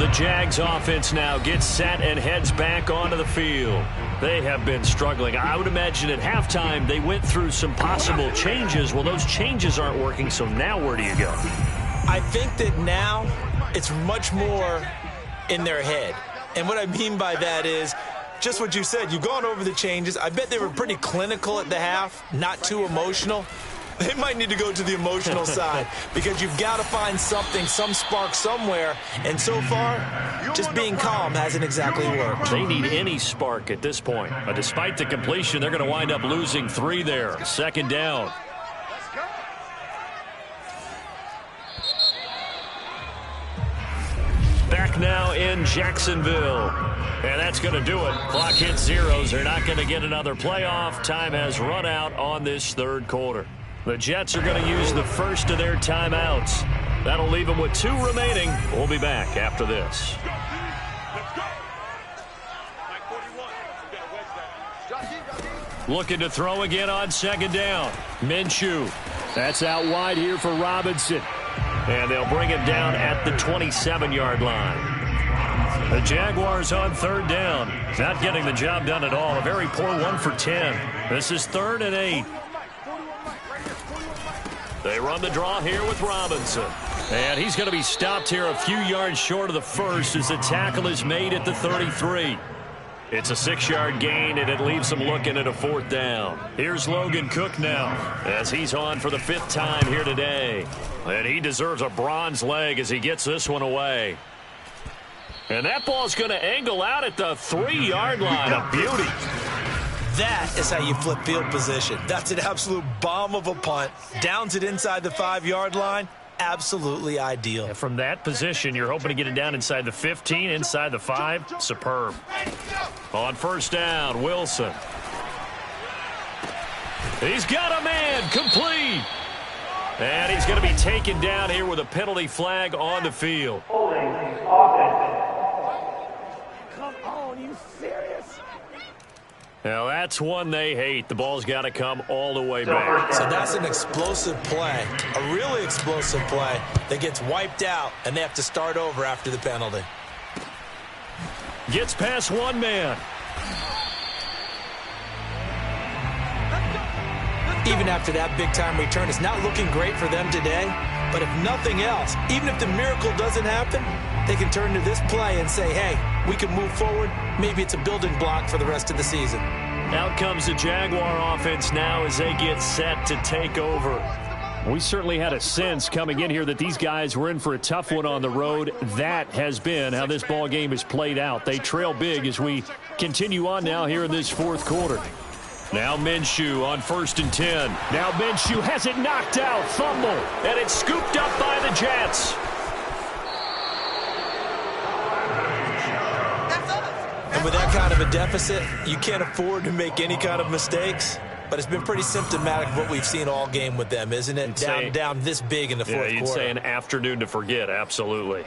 S6: The Jags offense now gets set and heads back onto the field. They have been struggling. I would imagine at halftime they went through some possible changes. Well, those changes aren't working, so now where do you go?
S3: I think that now it's much more in their head. And what I mean by that is just what you said. You've gone over the changes. I bet they were pretty clinical at the half, not too emotional. they might need to go to the emotional side because you've got to find something, some spark somewhere. And so far, just being calm hasn't exactly worked.
S6: They need any spark at this point. But despite the completion, they're going to wind up losing 3 there. 2nd down. Back now in Jacksonville. And that's going to do it. Clock hits zeros. They're not going to get another playoff. Time has run out on this 3rd quarter. The Jets are going to use the first of their timeouts. That'll leave them with 2 remaining. We'll be back after this. Looking to throw again on 2nd down. Minshew. That's out wide here for Robinson. And they'll bring it down at the 27-yard line. The Jaguars on 3rd down. Not getting the job done at all. A very poor 1 for 10. This is 3rd and 8. They run the draw here with Robinson. And he's going to be stopped here a few yards short of the first as the tackle is made at the 33. It's a 6-yard gain, and it leaves them looking at a 4th down. Here's Logan Cook now as he's on for the 5th time here today. And he deserves a bronze leg as he gets this one away. And that ball's going to angle out at the 3-yard line. A beauty.
S3: That is how you flip field position. That's an absolute bomb of a punt. Downs it inside the 5-yard line. Absolutely ideal.
S6: And from that position, you're hoping to get it down inside the 15, inside the 5. Superb. On 1st down, Wilson. He's got a man. Complete. And he's going to be taken down here with a penalty flag on the field.
S5: Holding offense.
S4: Come on, you serious?
S6: Now, that's one they hate. The ball's got to come all the way back.
S3: So that's an explosive play, a really explosive play that gets wiped out, and they have to start over after the penalty.
S6: Gets past 1 man.
S3: Even after that big-time return, it's not looking great for them today. But if nothing else, even if the miracle doesn't happen, they can turn to this play and say, hey, we can move forward. Maybe it's a building block for the rest of the season.
S6: Out comes the Jaguar offense now as they get set to take over. We certainly had a sense coming in here that these guys were in for a tough one on the road. That has been how this ball game has played out. They trail big as we continue on now here in this 4th quarter. Now Minshew on 1st and 10. Now Minshew has it knocked out. Fumble. And it's scooped up by the Jets.
S3: And with that kind of a deficit, you can't afford to make any kind of mistakes. But it's been pretty symptomatic of what we've seen all game with them, isn't it? Down this big in the 4th quarter.
S6: You'd say an afternoon to forget, absolutely.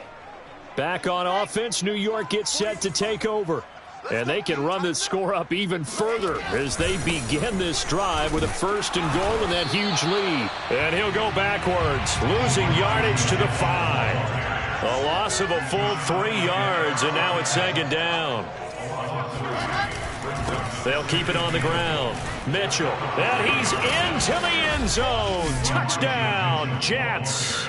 S6: Back on offense, New York gets set to take over. And they can run this score up even further as they begin this drive with a 1st and goal and that huge lead. And he'll go backwards, losing yardage to the 5. A loss of a full 3 yards, and now it's 2nd down. They'll keep it on the ground. Mitchell, and he's into the end zone. Touchdown, Jets.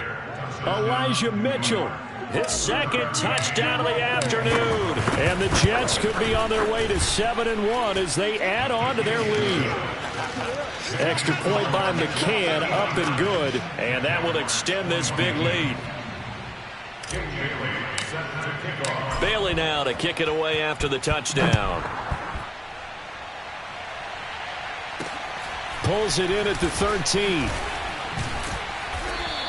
S6: Elijah Mitchell. His 2nd touchdown of the afternoon. And the Jets could be on their way to 7-1 as they add on to their lead. Extra point by McCann, up and good. And that will extend this big lead. Bailey now to kick it away after the touchdown. Pulls it in at the 13.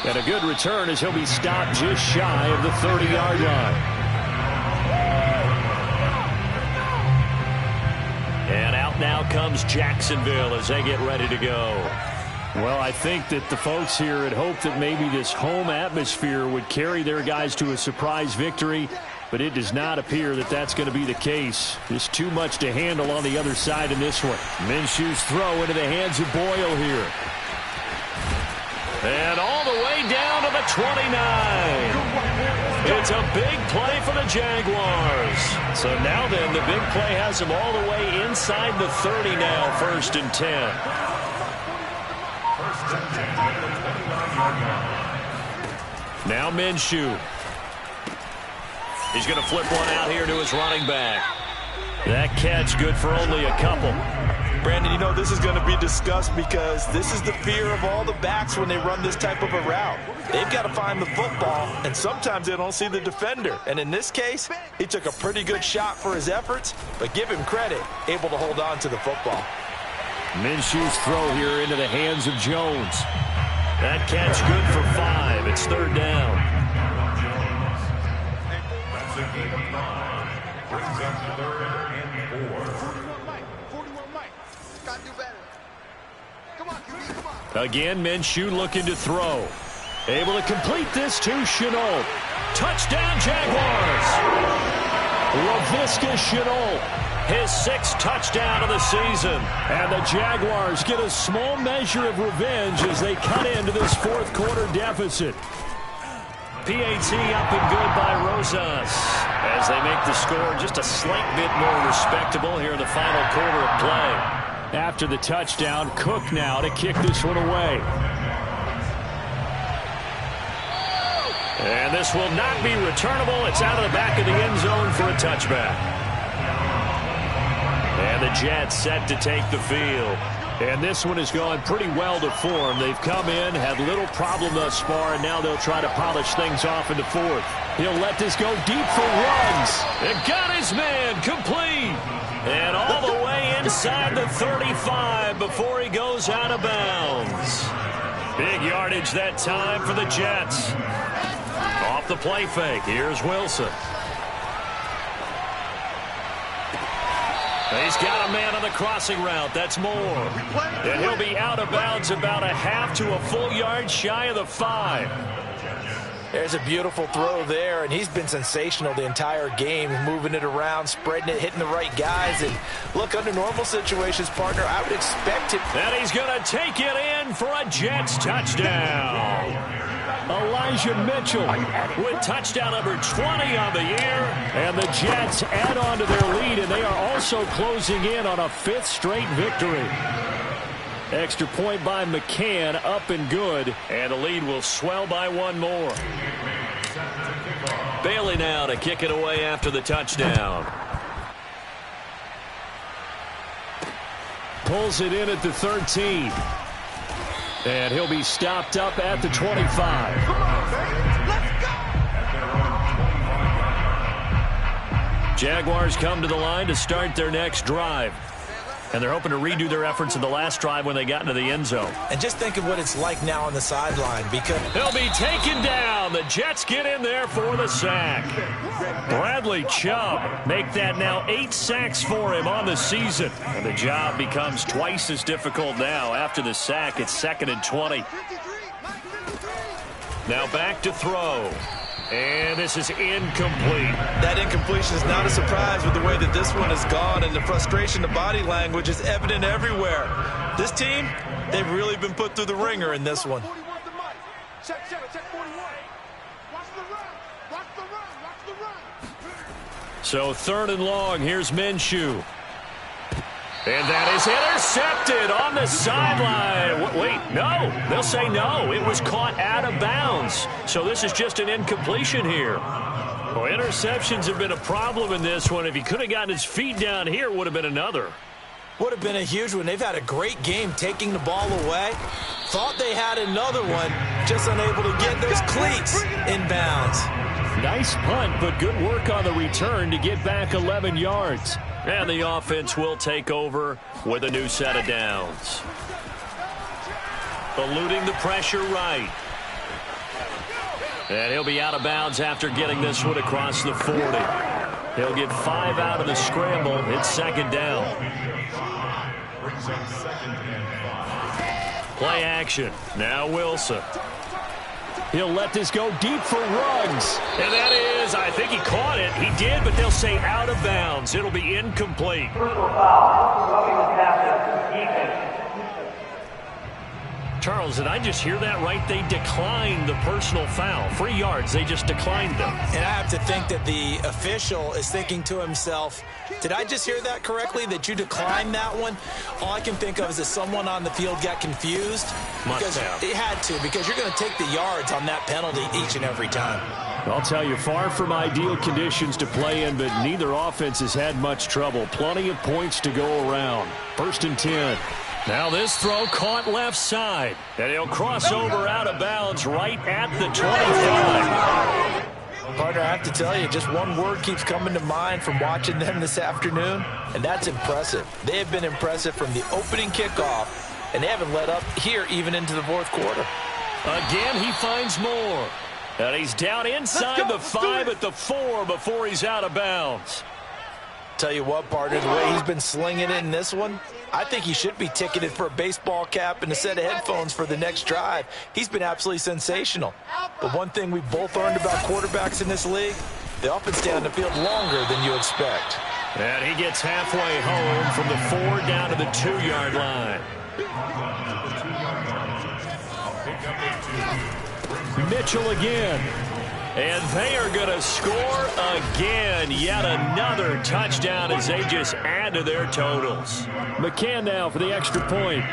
S6: And a good return as he'll be stopped just shy of the 30-yard line. And out now comes Jacksonville as they get ready to go. Well, I think that the folks here had hoped that maybe this home atmosphere would carry their guys to a surprise victory, but it does not appear that that's going to be the case. Just too much to handle on the other side in this one. Minshew's throw into the hands of Boyle here. And all the way down to the 29. It's a big play for the Jaguars. So now then, the big play has them all the way inside the 30 now, 1st and 10. Now Minshew. He's going to flip one out here to his running back. That catch good for only a couple.
S3: Brandon, you know this is going to be discussed because this is the fear of all the backs when they run this type of a route. They've got to find the football, and sometimes they don't see the defender. And in this case, he took a pretty good shot for his efforts, but give him credit, able to hold on to the football.
S6: Minshew's throw here into the hands of Jones. That catch good for 5. It's 3rd down.
S4: That's a gain of 5. Brings up 3rd and 4. 41 Mike. Got to do better. Come on, QB, come on.
S6: Again, Minshew looking to throw. Able to complete this to Chenault. Touchdown, Jaguars. Laviska Chenault, his 6th touchdown of the season. And the Jaguars get a small measure of revenge as they cut into this 4th quarter deficit. PAT up and good by Rosas as they make the score just a slight bit more respectable here in the final quarter of play. After the touchdown, Cook now to kick this one away. And this will not be returnable. It's out of the back of the end zone for a touchback. And the Jets set to take the field. And this one has gone pretty well to form. They've come in, had little problem thus far, and now they'll try to polish things off in the 4th. He'll let this go deep for runs. And got his man complete. And all the way inside the 35 before he goes out of bounds. Big yardage that time for the Jets. Off the play fake, here's Wilson. He's got a man on the crossing route. That's Moore. And he'll be out of bounds about a half to a full yard shy of the 5.
S3: There's a beautiful throw there, and he's been sensational the entire game, moving it around, spreading it, hitting the right guys. And look, under normal situations, partner, I would expect him.
S6: And he's going to take it in for a Jets touchdown. Elijah Mitchell with touchdown number 20 on the year. And the Jets add on to their lead, and they are also closing in on a 5th straight victory. Extra point by McCann, up and good. And the lead will swell by 1 more. Bailey now to kick it away after the touchdown. Pulls it in at the 13. And he'll be stopped up at the 25.
S4: Come on, baby. Let's go.
S6: Jaguars come to the line to start their next drive. And they're hoping to redo their efforts in the last drive when they got into the end zone.
S3: And just think of what it's like now on the sideline, because
S6: he'll be taken down. The Jets get in there for the sack. Bradley Chubb make that now 8 sacks for him on the season. And the job becomes twice as difficult now. After the sack, it's 2nd and 20. Now back to throw. And this is incomplete.
S3: That incompletion is not a surprise with the way that this one has gone, and the frustration, the body language is evident everywhere. This team, they've really been put through the ringer in this one.
S4: Check 41. Watch the run. Watch the run. Watch the run.
S6: So 3rd and long, here's Minshew. And that is intercepted on the sideline. Wait, no. They'll say no. It was caught out of bounds. So this is just an incompletion here. Well, interceptions have been a problem in this one. If he could have gotten his feet down here, it would have been another.
S3: Would have been a huge one. They've had a great game taking the ball away. Thought they had another one, just unable to get those cleats in bounds.
S6: Nice punt, but good work on the return to get back 11 yards. And the offense will take over with a new set of downs. Eluding the pressure right. And he'll be out of bounds after getting this one across the 40. He'll get 5 out of the scramble. It's 2nd down. Play action. Now Wilson. He'll let this go deep for Ruggs. And that is, I think he caught it. He did, but they'll say out of bounds. It'll be incomplete.
S5: Personal foul. Roughing the passer. Defense.
S6: Charles, did I just hear that right? They declined the personal foul. 3 yards, they just declined them.
S3: And I have to think that the official is thinking to himself, did I just hear that correctly, that you declined that one? All I can think of is that someone on the field got confused.
S6: Must
S3: because
S6: have.
S3: it had to, because you're going to take the yards on that penalty each and every time.
S6: I'll tell you, far from ideal conditions to play in, but neither offense has had much trouble. Plenty of points to go around. 1st and 10. Now this throw caught left side. And he'll cross over out of bounds right at the 25.
S3: Partner, I have to tell you, just one word keeps coming to mind from watching them this afternoon, and that's impressive. They have been impressive from the opening kickoff, and they haven't let up here even into the 4th quarter.
S6: Again, he finds more. And he's down inside the 5 at the 4 before he's out of bounds.
S3: Tell you what, partner, the way he's been slinging it in this one, I think he should be ticketed for a baseball cap and a set of headphones for the next drive. He's been absolutely sensational. But one thing we both learned about quarterbacks in this league, they often stay on the field longer than you expect.
S6: And he gets halfway home from the 4 down to the 2-yard line. Mitchell again. And they are going to score again. Yet another touchdown as they just add to their totals. McCann now for the extra point.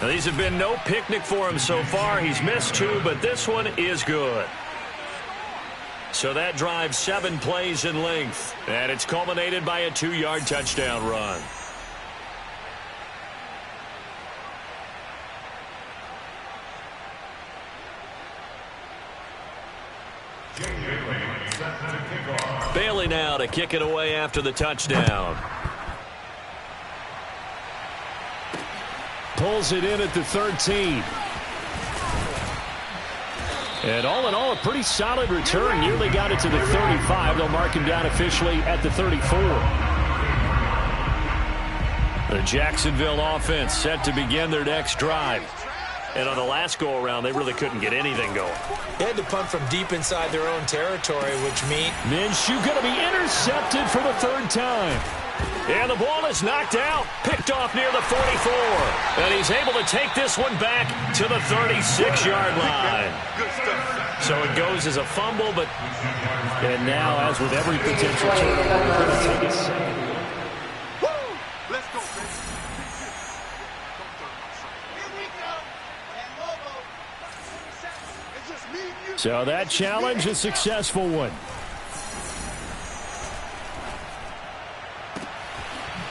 S6: Now, these have been no picnic for him so far. He's missed 2, but this one is good. So that drives 7 plays in length. And it's culminated by a 2-yard touchdown run. Bailey now to kick it away after the touchdown. Pulls it in at the 13. And all in all, a pretty solid return. Nearly got it to the 35. They'll mark him down officially at the 34. The Jacksonville offense set to begin their next drive. And on the last go-around, they really couldn't get anything going.
S3: They had to punt from deep inside their own territory, which means
S6: Minshew going to be intercepted for the 3rd time. And the ball is knocked out, picked off near the 44. And he's able to take this one back to the 36-yard line. So it goes as a fumble, but... And now, as with every potential turnover, we're going to take a second. So that challenge, a successful one.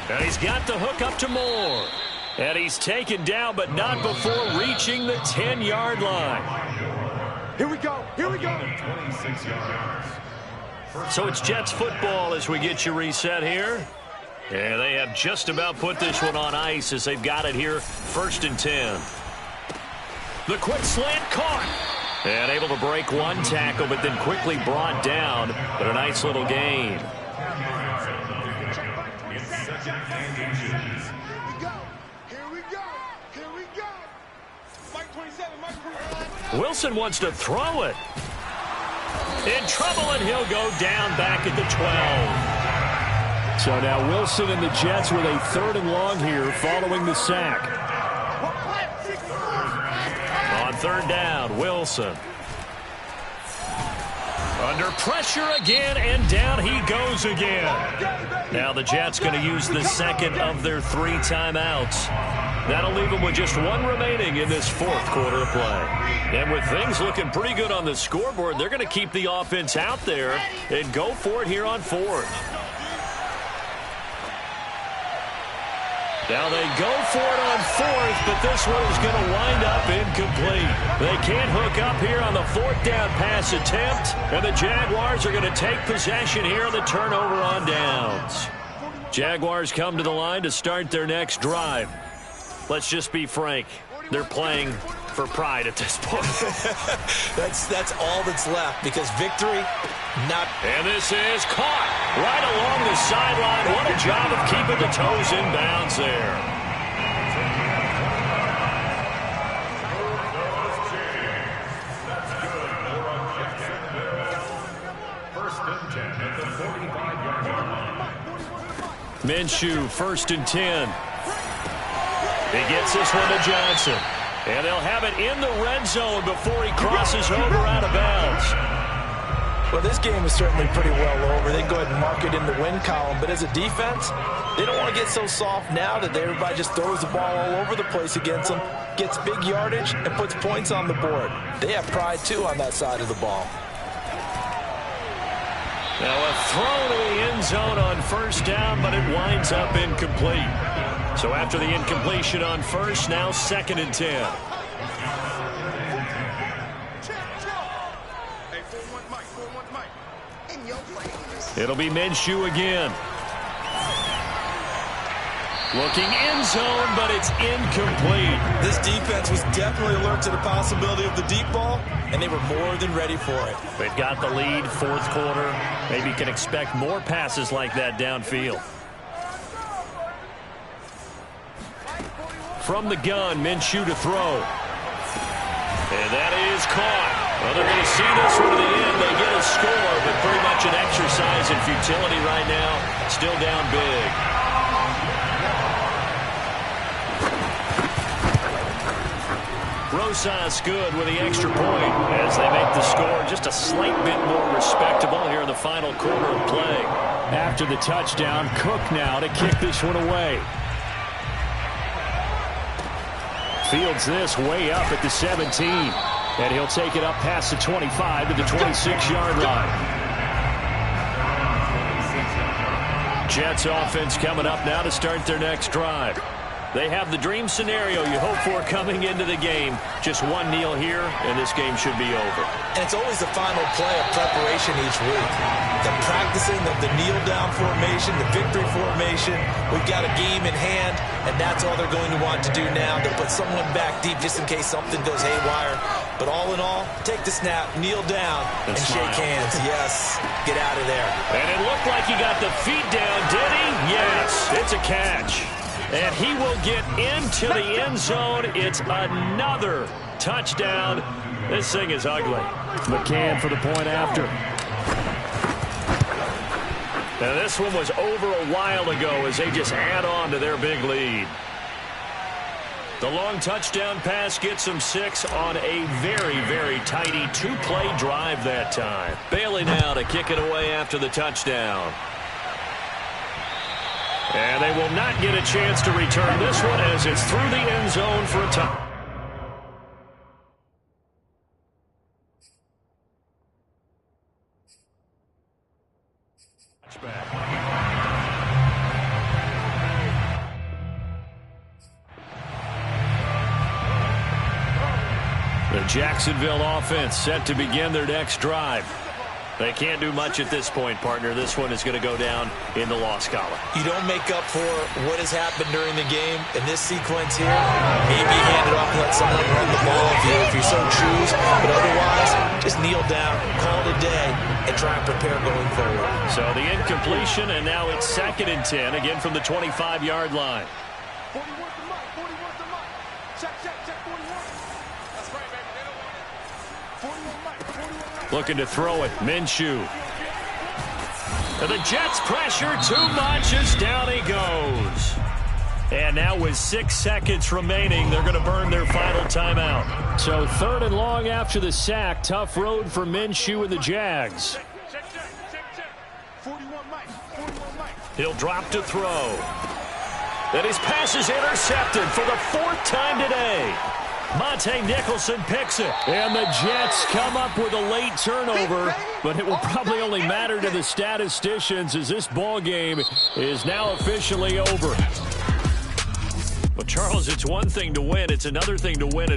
S6: And he's got the hook up to Moore. And he's taken down, but not before reaching the 10-yard line.
S4: Here we go. Here we go.
S6: So it's Jets football as we get you reset here. And they have just about put this one on ice as they've got it here, 1st and 10. The quick slant caught. And able to break one tackle, but then quickly brought down. But a nice little gain. Wilson wants to throw it. In trouble, and he'll go down back at the 12. So now Wilson and the Jets with a 3rd and long here following the sack. On 3rd down, Wilson. Under pressure again, and down he goes again. Now the Jets going to use the 2nd of their 3 timeouts. That'll leave them with just 1 remaining in this 4th quarter of play. And with things looking pretty good on the scoreboard, they're going to keep the offense out there and go for it here on 4th. Now they go for it on 4th, but this one is going to wind up incomplete. They can't hook up here on the 4th down pass attempt, and the Jaguars are going to take possession here on the turnover on downs. Jaguars come to the line to start their next drive. Let's just be frank. They're playing for pride at this point.
S3: that's all that's left, because victory, not...
S6: And this is caught right along the sideline. What a job of keeping the toes in bounds there. Minshew, 1st and 10. He gets this one to Johnson. And they'll have it in the red zone before he crosses over out of bounds.
S3: Well, this game is certainly pretty well over. They go ahead and mark it in the win column. But as a defense, they don't want to get so soft now that everybody just throws the ball all over the place against them, gets big yardage, and puts points on the board. They have pride, too, on that side of the ball.
S2: Now a throw to the end zone on first down, but it winds up incomplete. So after the incompletion on first, now 2nd and 10. It'll be Minshew again. Looking end zone, but it's incomplete.
S3: This defense was definitely alert to the possibility of the deep ball, and they were more than ready for it.
S2: They've got the lead, 4th quarter. Maybe can expect more passes like that downfield. From the gun, Minshew to throw. And that is caught. Well, they're going to see this one to the end. They get a score, but pretty much an exercise in futility right now. Still down big. Rosas good with the extra point as they make the score just a slight bit more respectable here in the final quarter of play.
S6: After the touchdown, Cook now to kick this one away. Fields this way up at the 17. And he'll take it up past the 25 to the 26-yard line. Jets offense coming up now to start their next drive. They have the dream scenario you hope for coming into the game. Just one kneel here, and this game should be over.
S3: And it's always the final play of preparation each week. The practicing of the kneel-down formation, the victory formation. We've got a game in hand, and that's all they're going to want to do now, to put someone back deep just in case something goes haywire. But all in all, take the snap, kneel down, and shake hands. Yes, get out of there.
S2: And it looked like he got the feet down, did he? Yes, it's a catch. And he will get into the end zone. It's another touchdown. This thing is ugly.
S6: McCann for the point after.
S2: Now this one was over a while ago as they just add on to their big lead. The long touchdown pass gets them 6 on a very, very tidy 2-play drive that time. Bailey now to kick it away after the touchdown. And they will not get a chance to return this one as it's through the end zone for a touchdown. The Jacksonville offense set to begin their next drive. They can't do much at this point, partner. This one is going to go down in the loss column.
S3: You don't make up for what has happened during the game in this sequence here. Maybe hand it off and let someone run the ball if you so choose. But otherwise, just kneel down, call it a day, and try and prepare going forward.
S2: So the incompletion, and now it's 2nd and 10, again from the 25-yard line.
S4: 41 to Mike, 41 to Mike. Check, 41. That's right, baby. They don't want it. 41 Mike, 41 Mike.
S2: Looking to throw it, Minshew. And the Jets pressure too much as down he goes. And now with 6 seconds remaining, they're going to burn their final timeout.
S6: So 3rd and long after the sack. Tough road for Minshew and the Jags.
S4: Check. 41 Mike, 41 Mike.
S2: He'll drop to throw. And his pass is intercepted for the 4th time today. Monte Nicholson picks it.
S6: And the Jets come up with a late turnover, but it will probably only matter to the statisticians as this ball game is now officially over.
S2: Well, Charles, it's one thing to win. It's another thing to win it.